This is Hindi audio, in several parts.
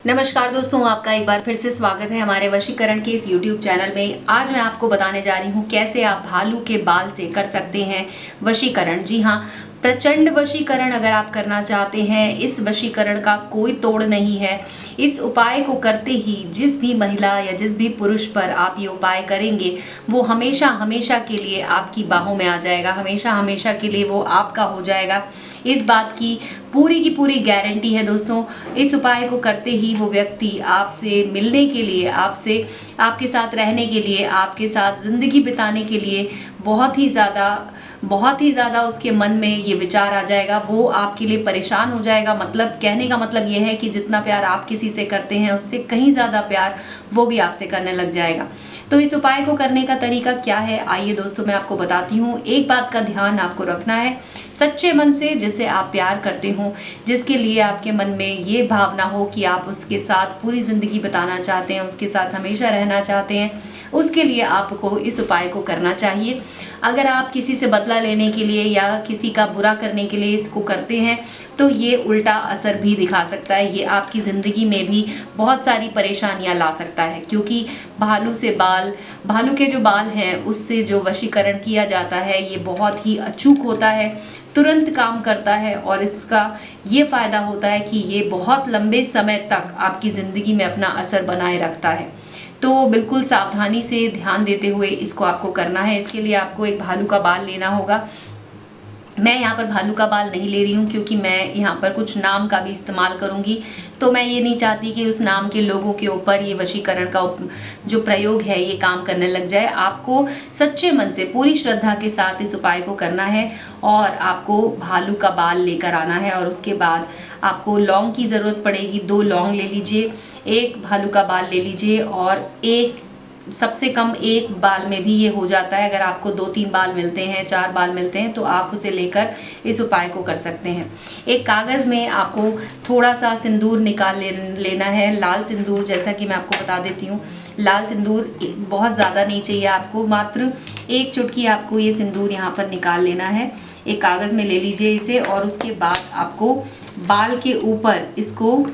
नमस्कार दोस्तों, आपका एक बार फिर से स्वागत है हमारे वशीकरण के इस YouTube चैनल में। आज मैं आपको बताने जा रही हूँ कैसे आप भालू के बाल से कर सकते हैं वशीकरण। जी हाँ, प्रचंड वशीकरण अगर आप करना चाहते हैं, इस वशीकरण का कोई तोड़ नहीं है। इस उपाय को करते ही जिस भी महिला या जिस भी पुरुष पर आप ये उपाय करेंगे, वो हमेशा हमेशा के लिए आपकी बाहों में आ जाएगा, हमेशा हमेशा के लिए वो आपका हो जाएगा। इस बात की पूरी गारंटी है दोस्तों। इस उपाय को करते ही वो व्यक्ति आपसे मिलने के लिए, आपसे आपके साथ रहने के लिए, आपके साथ ज़िंदगी बिताने के लिए बहुत ही ज़्यादा उसके मन में ये विचार आ जाएगा। वो आपके लिए परेशान हो जाएगा। मतलब कहने का मतलब ये है कि जितना प्यार आप किसी से करते हैं, उससे कहीं ज़्यादा प्यार वो भी आपसे करने लग जाएगा। तो इस उपाय को करने का तरीका क्या है, आइए दोस्तों मैं आपको बताती हूँ। एक बात का ध्यान आपको रखना है, सच्चे मन से जिसे आप प्यार करते हो, जिसके लिए आपके मन में ये भावना हो कि आप उसके साथ पूरी ज़िंदगी बिताना चाहते हैं, उसके साथ हमेशा रहना चाहते हैं, उसके लिए आपको इस उपाय को करना चाहिए। अगर आप किसी से बदला लेने के लिए या किसी का बुरा करने के लिए इसको करते हैं, तो ये उल्टा असर भी दिखा सकता है। ये आपकी ज़िंदगी में भी बहुत सारी परेशानियां ला सकता है, क्योंकि भालू के जो बाल हैं उससे जो वशीकरण किया जाता है, ये बहुत ही अचूक होता है, तुरंत काम करता है। और इसका ये फ़ायदा होता है कि ये बहुत लंबे समय तक आपकी ज़िंदगी में अपना असर बनाए रखता है। तो बिल्कुल सावधानी से ध्यान देते हुए इसको आपको करना है। इसके लिए आपको एक भालू का बाल लेना होगा। मैं यहाँ पर भालू का बाल नहीं ले रही हूँ, क्योंकि मैं यहाँ पर कुछ नाम का भी इस्तेमाल करूँगी। तो मैं ये नहीं चाहती कि उस नाम के लोगों के ऊपर ये वशीकरण का जो प्रयोग है ये काम करने लग जाए। आपको सच्चे मन से पूरी श्रद्धा के साथ इस उपाय को करना है और आपको भालू का बाल लेकर आना है। और उसके बाद आपको लौंग की ज़रूरत पड़ेगी। 2 लौंग ले लीजिए, एक भालू का बाल ले लीजिए, और एक सबसे कम 1 बाल में भी ये हो जाता है। अगर आपको 2-3 बाल मिलते हैं, 4 बाल मिलते हैं, तो आप उसे लेकर इस उपाय को कर सकते हैं। एक कागज़ में आपको थोड़ा सा सिंदूर निकाल लेना है, लाल सिंदूर। जैसा कि मैं आपको बता देती हूँ, लाल सिंदूर बहुत ज़्यादा नहीं चाहिए आपको, मात्र 1 चुटकी आपको ये सिंदूर यहाँ पर निकाल लेना है। एक कागज़ में ले लीजिए इसे, और उसके बाद आपको बाल के ऊपर इसको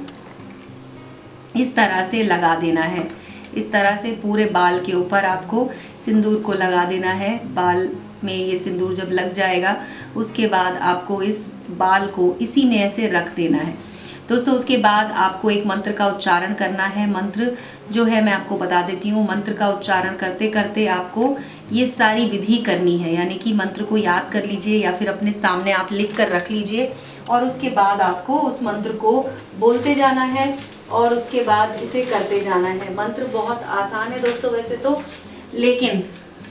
इस तरह से लगा देना है। इस तरह से पूरे बाल के ऊपर आपको सिंदूर को लगा देना है। बाल में ये सिंदूर जब लग जाएगा, उसके बाद आपको इस बाल को इसी में ऐसे रख देना है दोस्तों। उसके बाद आपको एक मंत्र का उच्चारण करना है। मंत्र जो है मैं आपको बता देती हूँ। मंत्र का उच्चारण करते करते आपको ये सारी विधि करनी है, यानी कि मंत्र को याद कर लीजिए या फिर अपने सामने आप लिख कर रख लीजिए, और उसके बाद आपको उस मंत्र को बोलते जाना है और उसके बाद इसे करते जाना है। मंत्र बहुत आसान है दोस्तों वैसे तो, लेकिन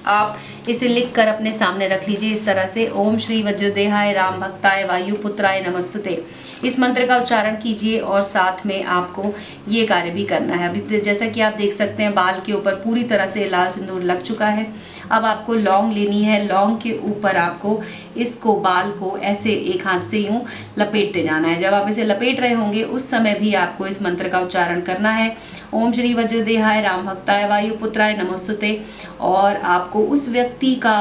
आप इसे लिख कर अपने सामने रख लीजिए इस तरह से। ओम श्री वज्रदेहाय राम भक्ताय वायुपुत्राय नमस्तुते। इस मंत्र का उच्चारण कीजिए और साथ में आपको ये कार्य भी करना है। अभी जैसा कि आप देख सकते हैं, बाल के ऊपर पूरी तरह से लाल सिंदूर लग चुका है। अब आपको लौंग लेनी है। लौंग के ऊपर आपको इसको, बाल को ऐसे एक हाथ से यूं लपेटते जाना है। जब आप इसे लपेट रहे होंगे उस समय भी आपको इस मंत्र का उच्चारण करना है। ओम श्री वज्रदेहाय राम भक्ताय वायुपुत्राय नमस्तुते। और आपको उस व्यक्ति का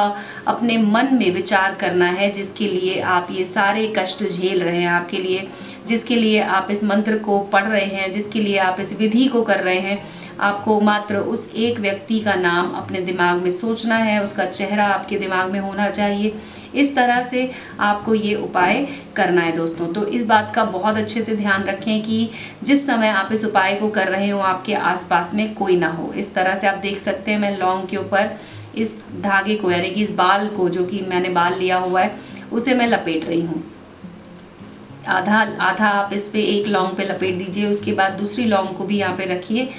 अपने मन में विचार करना है जिसके लिए आप ये सारे कष्ट झेल रहे हैं, आपके लिए जिसके लिए आप इस मंत्र को पढ़ रहे हैं, जिसके लिए आप इस विधि को कर रहे हैं। आपको मात्र उस एक व्यक्ति का नाम अपने दिमाग में सोचना है, उसका चेहरा आपके दिमाग में होना चाहिए। इस तरह से आपको ये उपाय करना है दोस्तों। तो इस बात का बहुत अच्छे से ध्यान रखें कि जिस समय आप इस उपाय को कर रहे हो, आपके आसपास में कोई ना हो। इस तरह से आप देख सकते हैं, मैं लौंग के ऊपर इस धागे को, यानी कि इस बाल को, जो कि मैंने बाल लिया हुआ है, उसे मैं लपेट रही हूँ। आधा आधा आप इस पे एक लौंग पे लपेट दीजिए। उसके बाद दूसरी लौंग को भी यहाँ पे रखिए।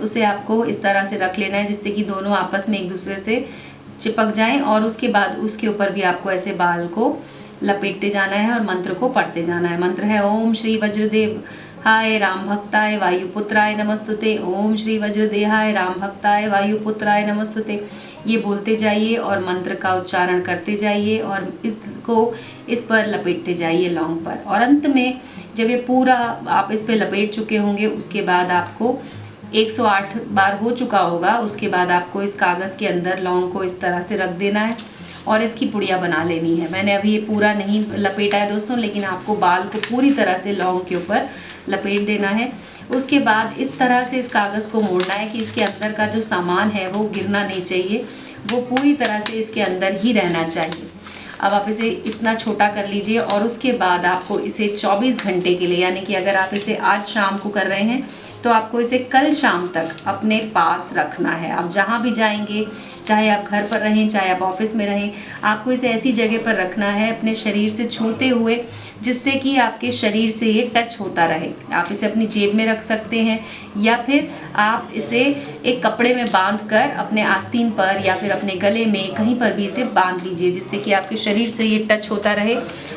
उसे आपको इस तरह से रख लेना है जिससे कि दोनों आपस में एक दूसरे से चिपक जाएं। और उसके बाद उसके ऊपर भी आपको ऐसे बाल को लपेटते जाना है और मंत्र को पढ़ते जाना है। मंत्र है ओम श्री वज्रदेव हाय राम भक्ताय वायुपुत्राय नमस्तुते। ओम श्री वज्रदेहाय राम भक्ताय वायुपुत्राय नमस्तुते। ये बोलते जाइए और मंत्र का उच्चारण करते जाइए और इसको इस पर लपेटते जाइए लौंग पर। और अंत में जब ये पूरा आप इस पर लपेट चुके होंगे, उसके बाद आपको 108 बार हो चुका होगा, उसके बाद आपको इस कागज़ के अंदर लौंग को इस तरह से रख देना है और इसकी पुड़िया बना लेनी है। मैंने अभी ये पूरा नहीं लपेटा है दोस्तों, लेकिन आपको बाल को पूरी तरह से लौंग के ऊपर लपेट देना है। उसके बाद इस तरह से इस कागज़ को मोड़ना है कि इसके अंदर का जो सामान है वो गिरना नहीं चाहिए, वो पूरी तरह से इसके अंदर ही रहना चाहिए। अब आप इसे इतना छोटा कर लीजिए और उसके बाद आपको इसे 24 घंटे के लिए, यानी कि अगर आप इसे आज शाम को कर रहे हैं तो आपको इसे कल शाम तक अपने पास रखना है। आप जहाँ भी जाएंगे, चाहे आप घर पर रहें चाहे आप ऑफिस में रहें, आपको इसे ऐसी जगह पर रखना है अपने शरीर से छूते हुए जिससे कि आपके शरीर से ये टच होता रहे। आप इसे अपनी जेब में रख सकते हैं या फिर आप इसे एक कपड़े में बांध कर अपने आस्तीन पर या फिर अपने गले में कहीं पर भी इसे बांध लीजिए जिससे कि आपके शरीर से ये टच होता रहे।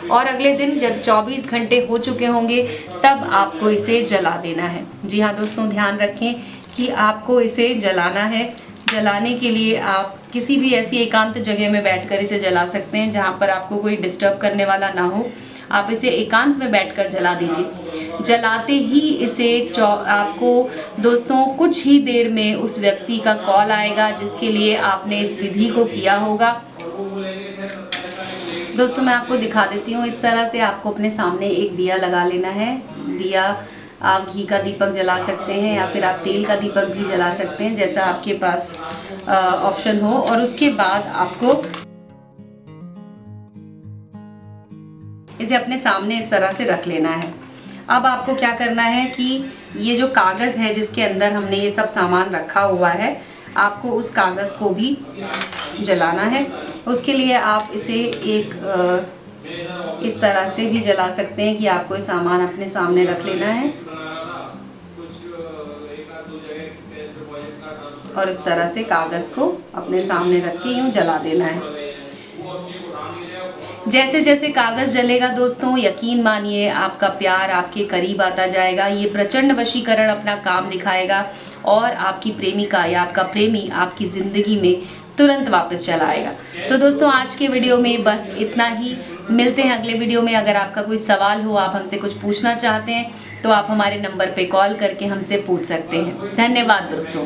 और अगले दिन जब 24 घंटे हो चुके होंगे तब आपको इसे जला देना है। जी हाँ दोस्तों, ध्यान रखें कि आपको इसे जलाना है। जलाने के लिए आप किसी भी ऐसी एकांत जगह में बैठकर इसे जला सकते हैं जहाँ पर आपको कोई डिस्टर्ब करने वाला ना हो। आप इसे एकांत में बैठकर जला दीजिए। जलाते ही इसे आपको दोस्तों कुछ ही देर में उस व्यक्ति का कॉल आएगा जिसके लिए आपने इस विधि को किया होगा। दोस्तों मैं आपको दिखा देती हूँ। इस तरह से आपको अपने सामने एक दिया लगा लेना है। दिया आप घी का दीपक जला सकते हैं या फिर आप तेल का दीपक भी जला सकते हैं, जैसा आपके पास ऑप्शन हो। और उसके बाद आपको इसे अपने सामने इस तरह से रख लेना है। अब आपको क्या करना है कि ये जो कागज़ है जिसके अंदर हमने ये सब सामान रखा हुआ है, आपको उस कागज़ को भी जलाना है। उसके लिए आप इसे एक इस तरह से भी जला सकते हैं कि आपको ये सामान अपने सामने रख लेना है और इस तरह से कागज़ को अपने सामने रख के यूँ जला देना है। जैसे जैसे कागज़ जलेगा दोस्तों, यकीन मानिए आपका प्यार आपके करीब आता जाएगा। ये प्रचंड वशीकरण अपना काम दिखाएगा और आपकी प्रेमिका या आपका प्रेमी आपकी ज़िंदगी में तुरंत वापस चला आएगा। तो दोस्तों आज के वीडियो में बस इतना ही। मिलते हैं अगले वीडियो में। अगर आपका कोई सवाल हो, आप हमसे कुछ पूछना चाहते हैं तो आप हमारे नंबर पे कॉल करके हमसे पूछ सकते हैं। धन्यवाद दोस्तों।